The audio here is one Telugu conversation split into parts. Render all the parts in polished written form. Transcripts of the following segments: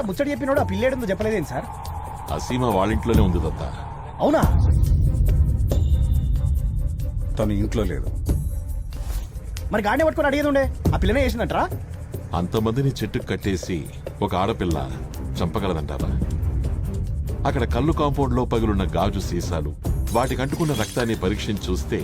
ముచ్చడి చెప్పినోడు ఆ పిల్లేడుందో చెప్పలేదేంటి సార్? అసీమ వాళ్ళ ఇంట్లోనే ఉంది దత్త. అవునా? తను ఇంట్లో లేదు. మరి గాడిని పట్టుకొని అడిగేది ఉండే, ఆ పిల్లనే చేసిందంటరా? అంతమందిని చెట్టుకు కట్టేసి ఒక ఆడపిల్ల చంపగలదంటారా? అక్కడ కళ్ళు కాంపౌండ్ లో పగులున్న గాజు సీసాలు, వాటికి అంటుకున్న రక్తాన్ని పరీక్షించి చూస్తే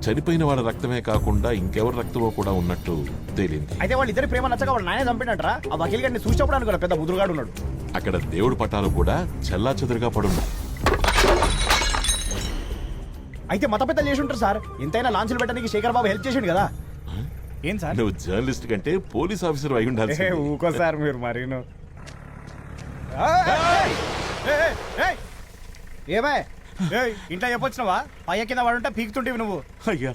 చనిపోయిన వాళ్ళ రక్తమే కాకుండా ఇంకెవరి రక్తమో కూడా ఉన్నట్టు తేలింది. అయితే వాళ్ళు ఇద్దరి ప్రేమ నచ్చక వాళ్ళు నాయనే చంపినట్రా? ఆ వకీల్ గారిని చూసినప్పుడు అనుకున్నా పెద్ద ముదురుగాడు ఉన్నాడు. అక్కడ దేవుడు పటాలు కూడా చెల్లా చెదురుగా పడున్నాయి. అయితే మత పెద్దలు చేసి ఉంటారు సార్. ఎంతైనా లాంచ్లు పెట్టడానికి శేఖర్ బాబు హెల్ప్ చేసిండు కదా. ఏం సార్? నువ్వు జర్నలిస్ట్ కంటే పోలీస్ ఆఫీసర్ అయి ఉండాలి. ఊకో సార్ మీరు మరి. ఏమే ఇంట్లో చెప్పొచ్చినవా? పయ్య కింద వాడుంటే పీకుతుంటేవి నువ్వు. అయ్యా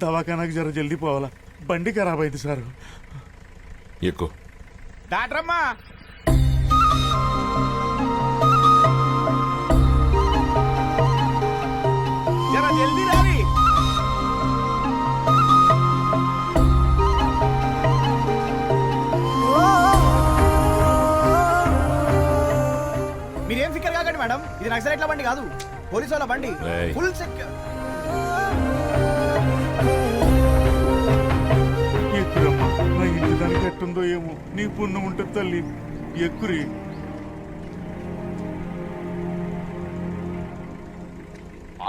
దవాఖానాకి జర జల్దీ పోవాలా, బండి ఖరాబ్ అయింది సార్. ఎక్కువ డాక్టర్ అమ్మా, జర జల్దీ రావి. మీరేం ఫికర్ కాకండి మేడం, ఇది నక్సలైట్ల బండి కాదు, పోలీసు వాళ్ళ బండి. Full secure. ఎక్కురమ్మా, నా ఇంటి దానికి ఎట్టుందో ఏమో, నీ పుణ్యం ఉంటుంది తల్లి. ఎక్కురి.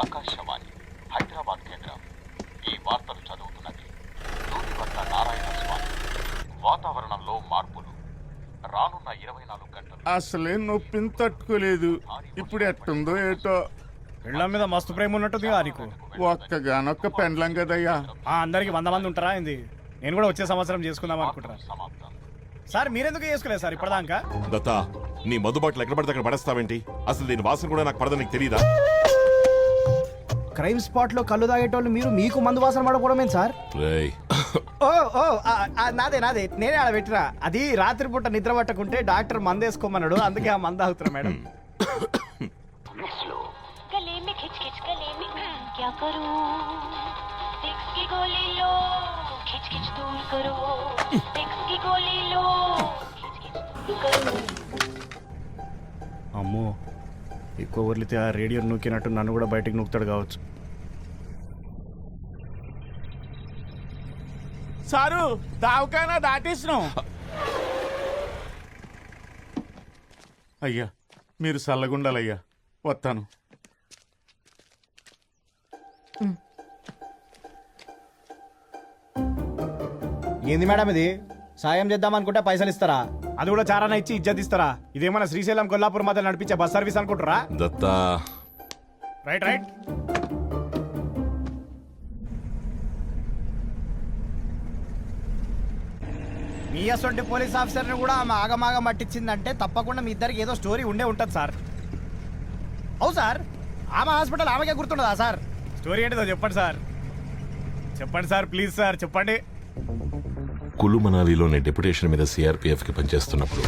ఆకాశవాణి హైదరాబాద్ కేంద్రం. ఈ వార్తలు చదువుతున్నది దూదిపట్ల నారాయణ స్వామి. వాతావరణంలో మార్పులు రానున్న 24 గంటలు. అసలే నొప్పిని తట్టుకోలేదు, ఇప్పుడు ఎట్టుందో ఏటో. పెళ్ళం మీద మస్తు ప్రేమ ఉన్నట్టుంది నీకు. ఒక్కగానొక్క పెండ్లం కదయ్యా. అందరికి 100 మంది ఉంటారా ఏంది? నేను కూడా వచ్చే సంవత్సరం చేసుకుందాం అనుకుంటున్నా సమాప్తం. సార్. మీరెందుకు చేసుకోలేదు సార్ ఇప్పటిదాకా? దత్త, నీ మందు బాటలు ఎక్కడ పడితే అక్కడ పడేస్తావేంటి? అసలు దీని వాసన కూడా నాకు పడదని నీకు తెలియదా? క్రైమ్ స్పాట్ లో కళ్ళు తాగేటోళ్ళు మీరు, మీకు మందు వాసన పడకపోవడమేం సార్? ఓ ఓ నాదే నేనే ఆడ పెట్టిరా. అది రాత్రిపూట నిద్ర పట్టకుంటే డాక్టర్ మందు వేసుకోమన్నాడు, అందుకే ఆ మందు తాగుతున్నా మేడం. गले में खिच खिच गले में क्या करूं, सिक्स की गोली लो खिच खिच दूर करो, सिक्स की गोली लो खिच खिच दूर करो. అమ్మో, ఎక్కువ వదిలితే ఆ రేడియో నూకినట్టు నన్ను కూడా బయటికి నూకుతాడు కావచ్చు. సారు దావకానా దాటేసినాం. అయ్యా మీరు చల్లగుండాలయ్యా, వస్తాను. ఏంది మేడం ఇది? సాయం చేద్దాం అనుకుంటే పైసలు ఇస్తారా? అది కూడా చారాన ఇచ్చి ఇజ్జత్ ఇస్తారా? ఇదేమన్నా శ్రీశైలం కొల్లాపూర్ మధ్య నడిపించే బస్ సర్వీస్ అనుకుంటారా? దత్తా, రైట్. మీ అసొంటి పోలీస్ ఆఫీసర్ని కూడా ఆమె ఆగమాగ మట్టించిందంటే తప్పకుండా మీ ఇద్దరికి ఏదో స్టోరీ ఉండే ఉంటుంది సార్. అవు సార్, ఆమె హాస్పిటల్ ఆమెకే గుర్తుండదా సార్? స్టోరీ ఏంటిదో చెప్పండి సార్. చెప్పండి సార్, ప్లీజ్ సార్ చెప్పండి. కులు మనాలిలోని డెప్యుటేషన్ మీద సిఆర్పిఎఫ్ కి పనిచేస్తున్నప్పుడు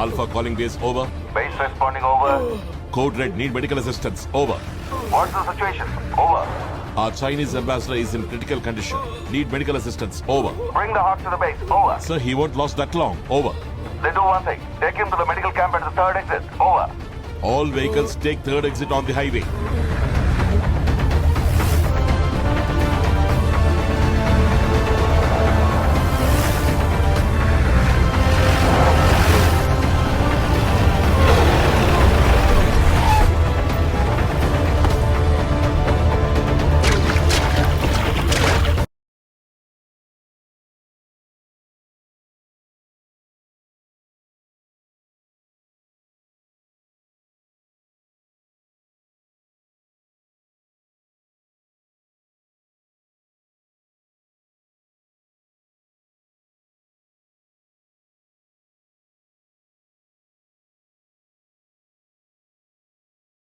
Alpha calling base over. Base responding over. Code Red need medical assistance over. What's the situation? Over. Our Chinese ambassador is in critical condition. Need medical assistance over. Bring the heart to the base. Over. Sir, he won't last that long. Over. They do one thing. Take him to the medical camp at the 3rd exit. Over. All vehicles take 3rd exit on the highway.